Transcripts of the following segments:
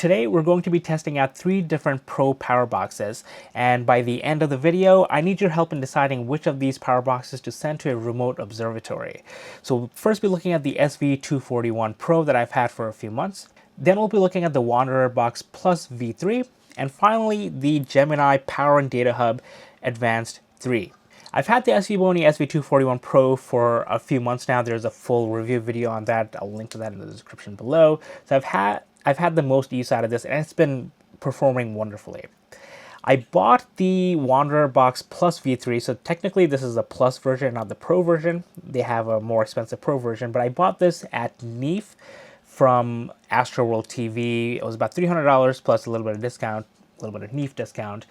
Today we're going to be testing out 3 different Pro power boxes, and by the end of the video I need your help in deciding which of these power boxes to send to a remote observatory. So we'll first be looking at the SV241 Pro that I've had for a few months. Then we'll be looking at the Wandererbox Plus V3, and finally the Gemini Power and Data Hub Advanced 3. I've had the Svbony SV241 Pro for a few months now. There's a full review video on that. I'll link to that in the description below. So I've had the most use out of this, and it's been performing wonderfully. I bought the Wandererbox Plus V3, so technically this is a Plus version, not the Pro version. They have a more expensive Pro version, but I bought this at NEAF from Astroworld TV. It was about $300 plus a little bit of discount, a little bit of NEAF discount.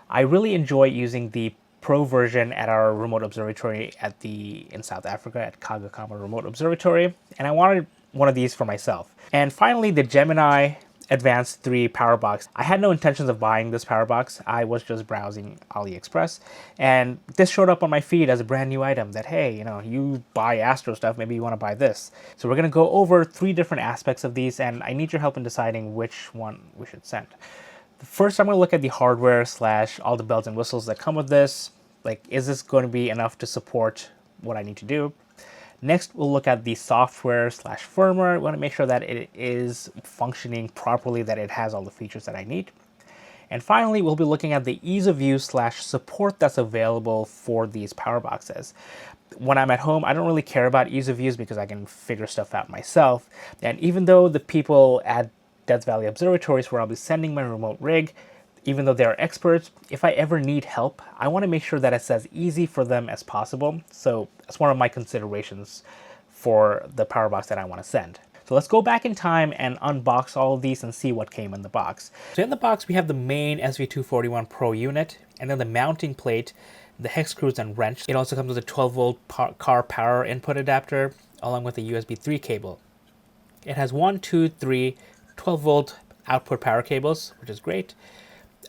I really enjoy using the Pro version at our remote observatory in South Africa at Kagakama Remote Observatory, and I wanted one of these for myself. And finally, the Gemini Advanced 3 power box. I had no intentions of buying this power box. I was just browsing AliExpress, and this showed up on my feed as a brand new item that, hey, you buy Astro stuff, maybe you want to buy this. So we're going to go over 3 different aspects of these, and I need your help in deciding which one we should send. First, I'm going to look at the hardware / all the bells and whistles that come with this. Like, is this going to be enough to support what I need to do? Next, we'll look at the software / firmware. We want to make sure that it is functioning properly, that it has all the features that I need. And finally, we'll be looking at the ease of use / support that's available for these power boxes. When I'm at home, I don't really care about ease of use because I can figure stuff out myself. And even though the people at Death Valley Observatories, where I'll be sending my remote rig, even though they're experts, if I ever need help, I want to make sure that it's as easy for them as possible. So that's one of my considerations for the power box that I want to send. So let's go back in time and unbox all of these and see what came in the box. So in the box, we have the main SV241 Pro unit, and then the mounting plate, the hex screws and wrench. It also comes with a 12-volt car power input adapter, along with a USB 3 cable. It has 1, 2, 3 12-volt output power cables, which is great.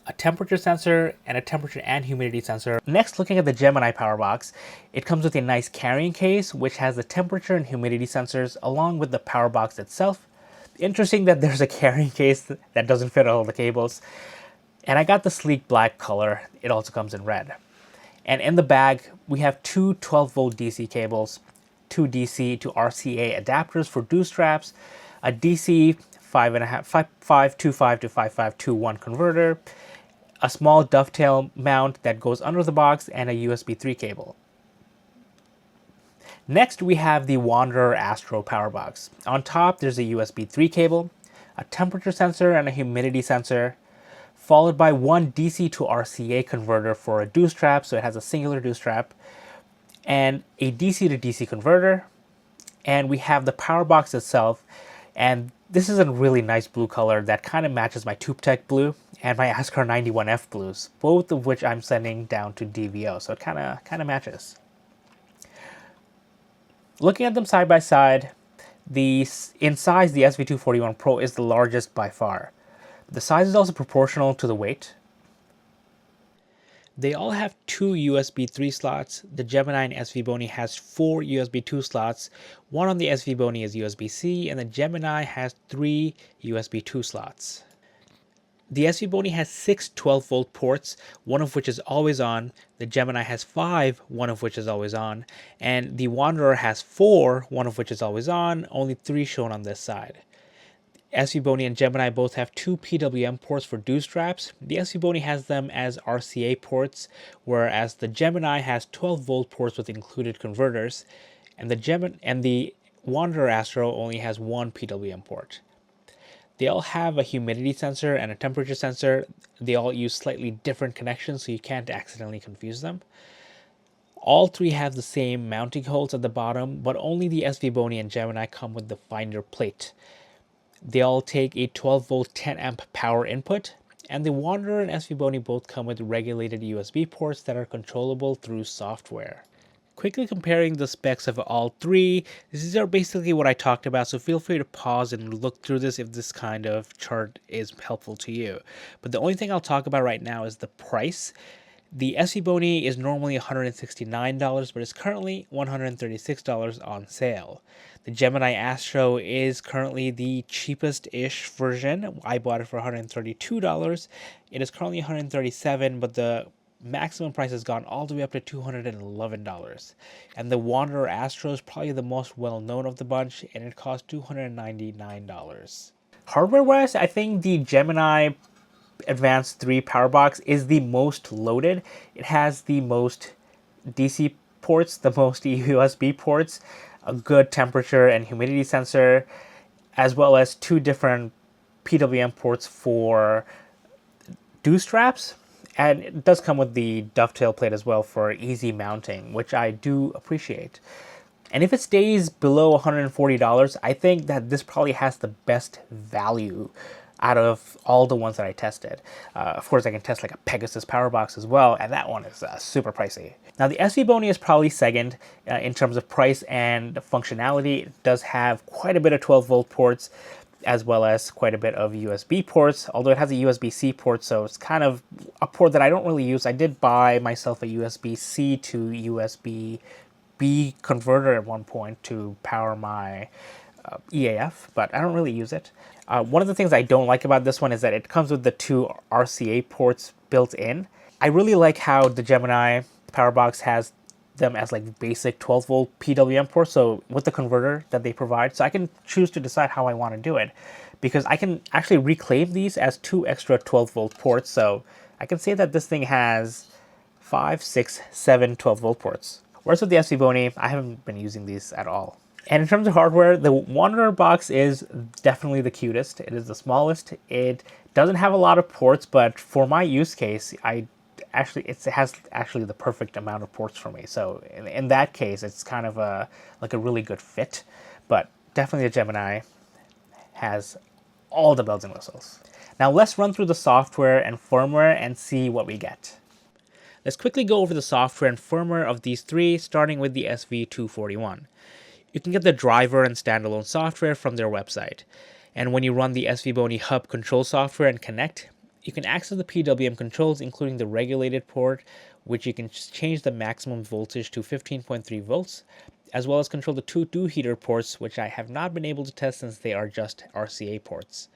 A temperature sensor and a temperature and humidity sensor. Next, looking at the Gemini power box, it comes with a nice carrying case which has the temperature and humidity sensors along with the power box itself. Interesting that there's a carrying case that doesn't fit all the cables. And I got the sleek black color. It also comes in red. And in the bag, we have 2 12-volt DC cables, 2 DC to RCA adapters for dew straps, a DC 525 to 5521 converter, a small dovetail mount that goes under the box, and a USB 3 cable. Next, we have the Wanderer Astro power box. On top, there's a USB 3 cable, a temperature sensor and a humidity sensor, followed by 1 DC to RCA converter for a dew strap, so it has a singular dew strap, and a DC to DC converter. And we have the power box itself, and this is a really nice blue color that kind of matches my TubeTech blue and my Ascar 91F blues, both of which I'm sending down to DVO, so it kind of matches. Looking at them side by side, in size, the SV241 Pro is the largest by far. The size is also proportional to the weight. They all have 2 USB 3 slots. The Gemini and Svbony has 4 USB 2 slots. One on the Svbony is USB-C, and the Gemini has 3 USB 2 slots. The Svbony has 6 12-volt ports, one of which is always on. The Gemini has 5, one of which is always on. And the Wanderer has 4, one of which is always on, only 3 shown on this side. Svbony and Gemini both have 2 PWM ports for dew straps. The Svbony has them as RCA ports, whereas the Gemini has 12-volt ports with included converters, and the Wanderer Astro only has 1 PWM port. They all have a humidity sensor and a temperature sensor. They all use slightly different connections, so you can't accidentally confuse them. All 3 have the same mounting holes at the bottom, but only the Svbony and Gemini come with the finder plate. They all take a 12-volt 10-amp power input, and the Wanderer and Svbony both come with regulated USB ports that are controllable through software. Quickly comparing the specs of all 3, these are basically what I talked about, so feel free to pause and look through this if this kind of chart is helpful to you. But the only thing I'll talk about right now is the price. The Svbony is normally $169, but is currently $136 on sale. The Gemini Astro is currently the cheapest-ish version. I bought it for $132. It is currently $137, but the maximum price has gone all the way up to $211. And the Wanderer Astro is probably the most well-known of the bunch, and it costs $299. Hardware-wise, I think the Gemini Advanced 3 Powerbox is the most loaded. It has the most DC ports, the most USB ports, a good temperature and humidity sensor, as well as 2 different PWM ports for dew straps. And it does come with the dovetail plate as well for easy mounting, which I do appreciate. And if it stays below $140, I think that this probably has the best value out of all the ones that I tested. Of course, I can test like a Pegasus Powerbox as well, and that one is super pricey. Now, the Svbony is probably second in terms of price and functionality. It does have quite a bit of 12-volt ports, as well as quite a bit of USB ports, although it has a USB-C port, so it's kind of a port that I don't really use. I did buy myself a USB-C to USB-B converter at one point to power my EAF, but I don't really use it. One of the things I don't like about this one is that it comes with the 2 RCA ports built in. I really like how the Gemini Powerbox has them as like basic 12-volt PWM ports, so with the converter that they provide, so I can choose to decide how I want to do it, because I can actually reclaim these as 2 extra 12-volt ports, so I can say that this thing has 5, 6, 7 12-volt ports. Whereas with the Svbony, I haven't been using these at all. And in terms of hardware, the Wandererbox is definitely the cutest. It is the smallest. It doesn't have a lot of ports, but for my use case, it has actually the perfect amount of ports for me. So in that case, it's kind of like a really good fit. But definitely the Gemini has all the bells and whistles. Now let's run through the software and firmware and see what we get. Let's quickly go over the software and firmware of these 3, starting with the SV241. You can get the driver and standalone software from their website. And when you run the Svbony Hub control software and connect, you can access the PWM controls, including the regulated port, which you can change the maximum voltage to 15.3 volts, as well as control the 2 dew heater ports, which I have not been able to test since they are just RCA ports.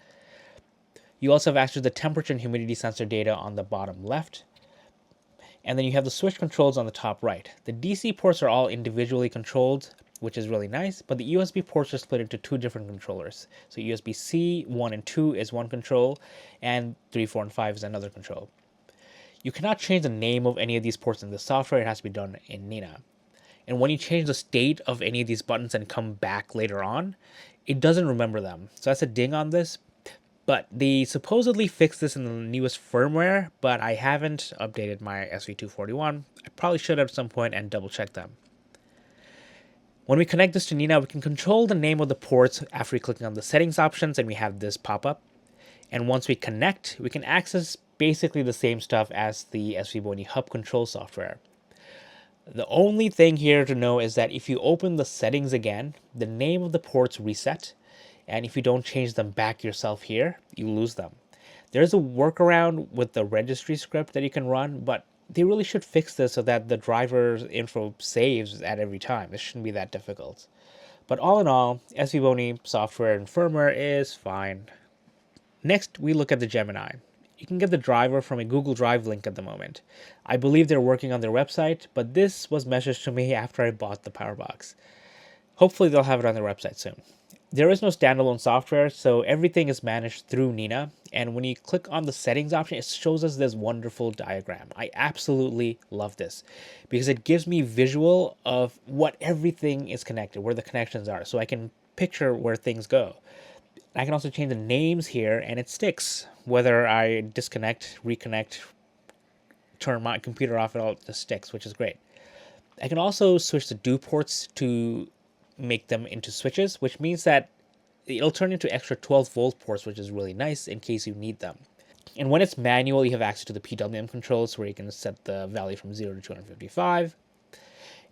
You also have access to the temperature and humidity sensor data on the bottom left. And then you have the switch controls on the top right. The DC ports are all individually controlled, which is really nice, but the USB ports are split into 2 different controllers. So USB-C 1 and 2 is one control, and 3, 4, and 5 is another control. You cannot change the name of any of these ports in the software. It has to be done in Nina. And when you change the state of any of these buttons and come back later on, it doesn't remember them. So that's a ding on this. But they supposedly fixed this in the newest firmware, but I haven't updated my SV241. I probably should at some point and double check them. When we connect this to Nina, we can control the name of the ports after clicking on the settings options, and we have this pop up. And once we connect, we can access basically the same stuff as the Svbony Hub control software. The only thing here to know is that if you open the settings again, the name of the ports reset, and if you don't change them back yourself here, you lose them. There's a workaround with the registry script that you can run, but they really should fix this so that the driver's info saves at every time. It shouldn't be that difficult. But all in all, Svbony software and firmware is fine. Next, we look at the Gemini. You can get the driver from a Google Drive link at the moment. I believe they're working on their website, but this was messaged to me after I bought the Powerbox. Hopefully they'll have it on their website soon. There is no standalone software, so everything is managed through Nina, and when you click on the settings option, it shows us this wonderful diagram. I absolutely love this, because it gives me visual of what everything is connected, where the connections are, so I can picture where things go. I can also change the names here, and it sticks. Whether I disconnect, reconnect, turn my computer off, it all just sticks, which is great. I can also switch the dew ports to make them into switches, which means that it'll turn into extra 12-volt ports, which is really nice in case you need them. And when it's manual, you have access to the PWM controls where you can set the value from 0 to 255.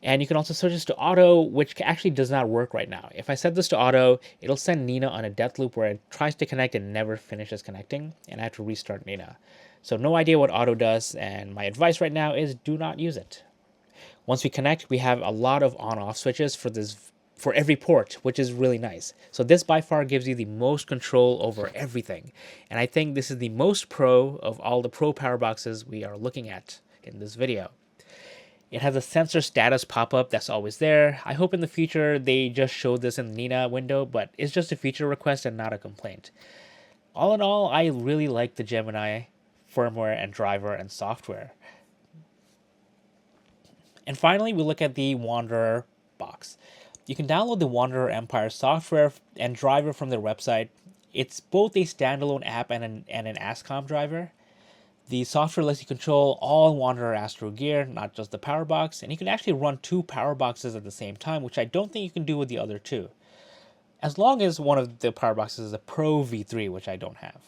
And you can also switch this to auto, which actually does not work right now. If I set this to auto, it'll send Nina on a death loop where it tries to connect and never finishes connecting, and I have to restart Nina. So no idea what auto does, and my advice right now is do not use it. Once we connect, we have a lot of on-off switches for every port, which is really nice. So this by far gives you the most control over everything. And I think this is the most pro of all the pro power boxes we are looking at in this video. It has a sensor status pop-up that's always there. I hope in the future they just show this in the Nina window, but it's just a feature request and not a complaint. All in all, I really like the Gemini firmware and driver and software. And finally, we look at the Wandererbox. You can download the Wanderer Empire software and driver from their website. It's both a standalone app and an ASCOM driver. The software lets you control all Wanderer Astro gear, not just the Powerbox, and you can actually run 2 Powerboxes at the same time, which I don't think you can do with the other 2. As long as one of the Powerboxes is a Pro V3, which I don't have.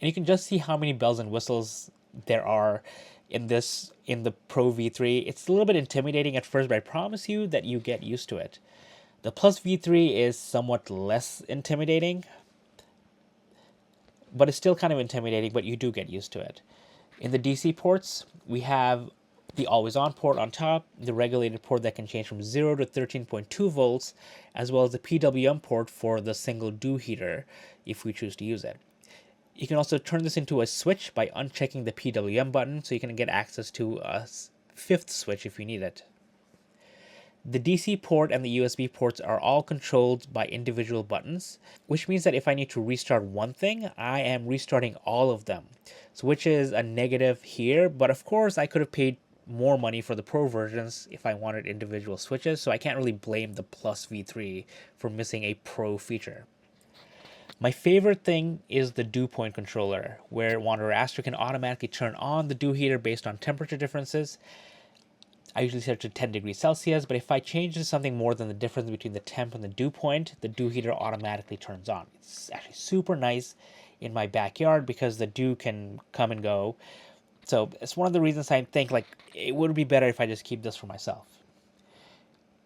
And you can just see how many bells and whistles there are in the Pro V3. It's a little bit intimidating at first, but I promise you that you get used to it. The Plus V3 is somewhat less intimidating, but it's still kind of intimidating, but you do get used to it. In the DC ports, we have the always-on port on top, the regulated port that can change from 0 to 13.2 volts, as well as the PWM port for the single dew heater, if we choose to use it. You can also turn this into a switch by unchecking the PWM button, so you can get access to a 5th switch if you need it. The DC port and the USB ports are all controlled by individual buttons, which means that if I need to restart one thing, I am restarting all of them. So which is a negative here, but of course I could have paid more money for the Pro versions if I wanted individual switches, so I can't really blame the Plus V3 for missing a Pro feature. My favorite thing is the dew point controller, where Wanderer Astro can automatically turn on the dew heater based on temperature differences. I usually set it to 10 degrees Celsius, but if I change to something more than the difference between the temp and the dew point, the dew heater automatically turns on. It's actually super nice in my backyard because the dew can come and go. So it's one of the reasons I think like it would be better if I just keep this for myself.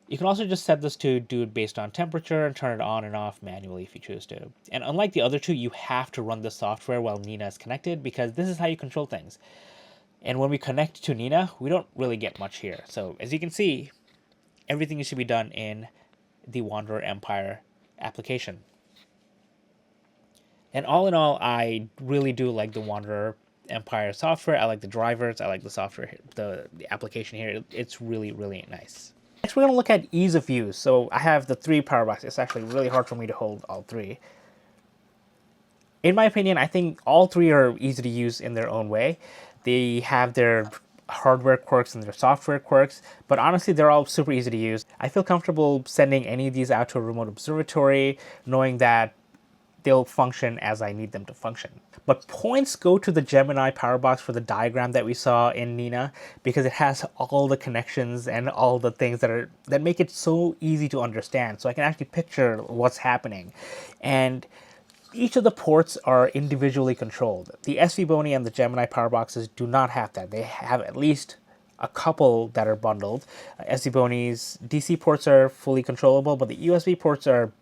You can also just set this to do it based on temperature and turn it on and off manually if you choose to. And unlike the other 2, you have to run the software while Nina is connected because this is how you control things. And when we connect to Nina, we don't really get much here. So as you can see, everything needs to be done in the Wanderer Empire application. And all in all, I really do like the Wanderer Empire software. I like the drivers. I like the software, the application here. It's really, really nice. Next, we're going to look at ease of use. So I have the 3 power boxes. It's actually really hard for me to hold all 3. In my opinion, I think all 3 are easy to use in their own way. They have their hardware quirks and their software quirks, but honestly, they're all super easy to use. I feel comfortable sending any of these out to a remote observatory, knowing that they'll function as I need them to function. But points go to the Gemini Powerbox for the diagram that we saw in Nina, because it has all the connections and all the things that make it so easy to understand. So I can actually picture what's happening. And each of the ports are individually controlled. The Svbony and the Gemini Powerboxes do not have that. They have at least a couple that are bundled. Svbony's DC ports are fully controllable, but the USB ports are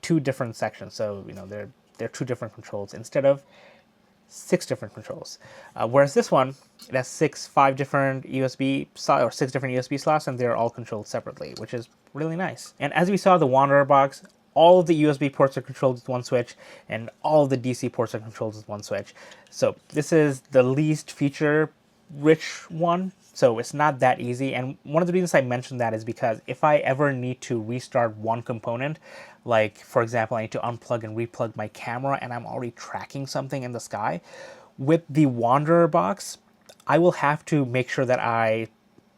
2 different sections. So they're 2 different controls instead of 6 different controls. Whereas this one, it has 5 different USB slots or 6 different USB slots, and they're all controlled separately, which is really nice. And as we saw, the Wandererbox, all of the USB ports are controlled with 1 switch, and all of the DC ports are controlled with 1 switch. So this is the least feature-rich one, so it's not that easy. And one of the reasons I mentioned that is because if I ever need to restart one component, like for example, I need to unplug and replug my camera and I'm already tracking something in the sky, with the Wandererbox, I will have to make sure that I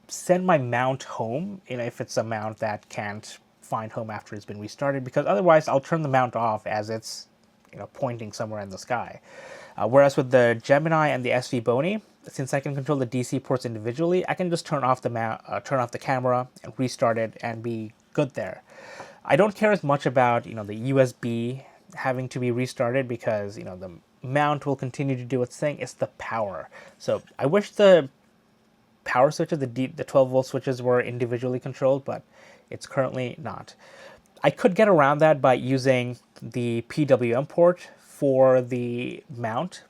send my mount home, if it's a mount that can't find home after it's been restarted, because otherwise I'll turn the mount off as it's pointing somewhere in the sky. Whereas with the Gemini and the Svbony, since I can control the DC ports individually, I can just turn off the camera and restart it and be good there. I don't care as much about the USB having to be restarted because the mount will continue to do its thing. It's the power. So I wish the power switches, the 12 volt switches were individually controlled, but it's currently not. I could get around that by using the PWM port for the mount,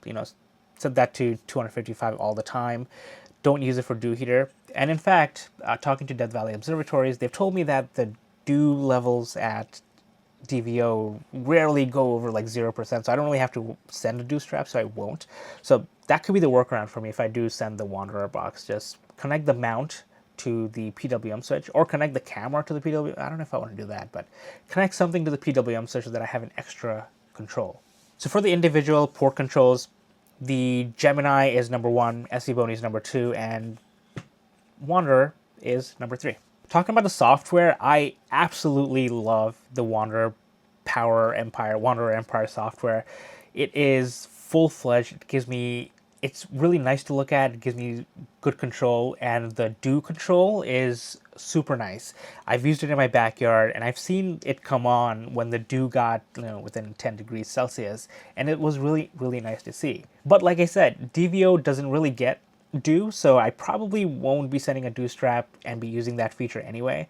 set that to 255 all the time. Don't use it for dew heater. And in fact, talking to Death Valley observatories, they've told me that the dew levels at DVO rarely go over like 0%, so I don't really have to send a dew strap, so I won't. So that could be the workaround for me if I do send the Wandererbox. Just connect the mount to the PWM switch, or connect the camera to the PWM. I don't know if I want to do that, but connect something to the PWM switch so that I have an extra control. So for the individual port controls, the Gemini is number 1, Svbony is number 2, and Wanderer is number 3. Talking about the software, I absolutely love the Wanderer Empire software. It is full-fledged. It's really nice to look at. It gives me good control, and the dew control is super nice. I've used it in my backyard, and I've seen it come on when the dew got within 10 degrees Celsius, and it was really, really nice to see. But like I said, DVO doesn't really get dew, so I probably won't be sending a dew strap and be using that feature anyway.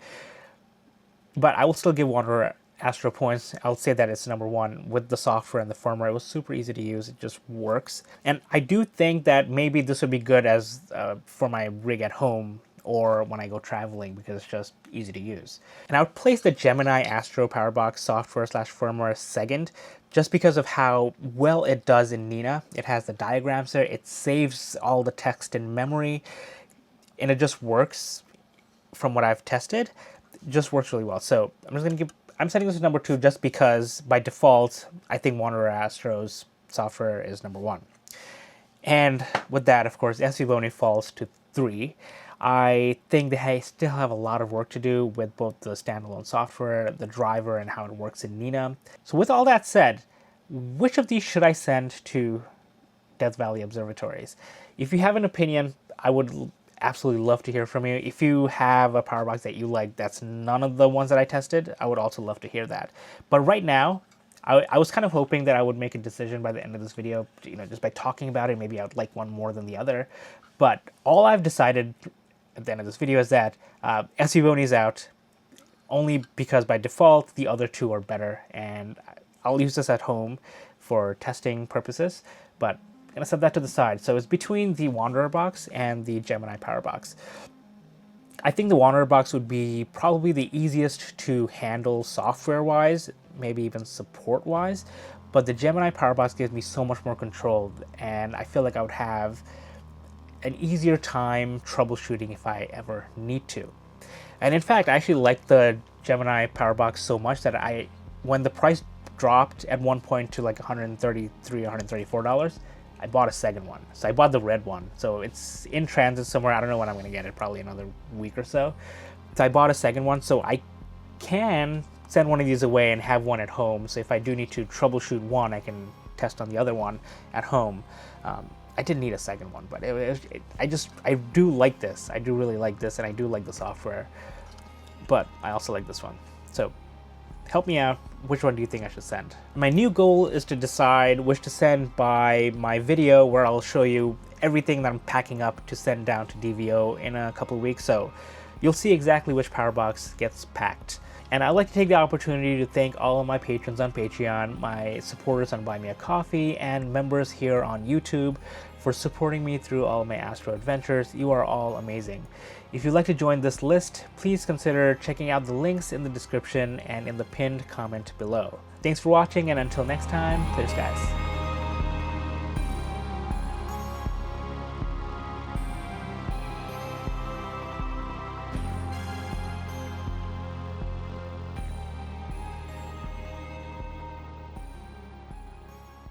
But I will still give Wanderer Astro points. I'll say that it's number 1 with the software and the firmware. It was super easy to use. It just works. And I do think that maybe this would be good as for my rig at home or when I go traveling, because it's just easy to use. And I would place the Gemini Astro Powerbox software/firmware second, just because of how well it does in Nina. It has the diagrams there. It saves all the text in memory, and it just works. From what I've tested, it just works really well. So I'm setting this to number 2 just because by default, I think Wanderer Astro's software is number 1. And with that, of course, Svbony falls to 3. I think they still have a lot of work to do with both the standalone software, the driver, and how it works in Nina. So with all that said, which of these should I send to Death Valley observatories? If you have an opinion, I would absolutely love to hear from you. If you have a Powerbox that you like that's none of the ones that I tested, I would also love to hear that. But right now, I was kind of hoping that I would make a decision by the end of this video, just by talking about it. Maybe I would like one more than the other. But all I've decided at the end of this video is that Svbony is out, only because by default the other 2 are better, and I'll use this at home for testing purposes, but I'm going to set that to the side. So it's between the Wandererbox and the Gemini Powerbox. I think the Wandererbox would be probably the easiest to handle software-wise, maybe even support-wise, but the Gemini Powerbox gives me so much more control, and I feel like I would have an easier time troubleshooting if I ever need to. And in fact, I actually like the Gemini Powerbox so much that when the price dropped at one point to like $133, $134, I bought a second one. So I bought the red one. So it's in transit somewhere. I don't know when I'm going to get it, probably another week or so. So I bought a second one, so I can send one of these away and have one at home. So if I do need to troubleshoot one, I can test on the other one at home. I didn't need a second one, but I do like this. I do really like this, and I do like the software. But I also like this one. So help me out. Which one do you think I should send? My new goal is to decide which to send by my video, where I'll show you everything that I'm packing up to send down to DVO in a couple of weeks. So you'll see exactly which Powerbox gets packed. And I'd like to take the opportunity to thank all of my patrons on Patreon, my supporters on Buy Me a Coffee, and members here on YouTube for supporting me through all of my Astro adventures. You are all amazing. If you'd like to join this list, please consider checking out the links in the description and in the pinned comment below. Thanks for watching, and until next time, clear skies.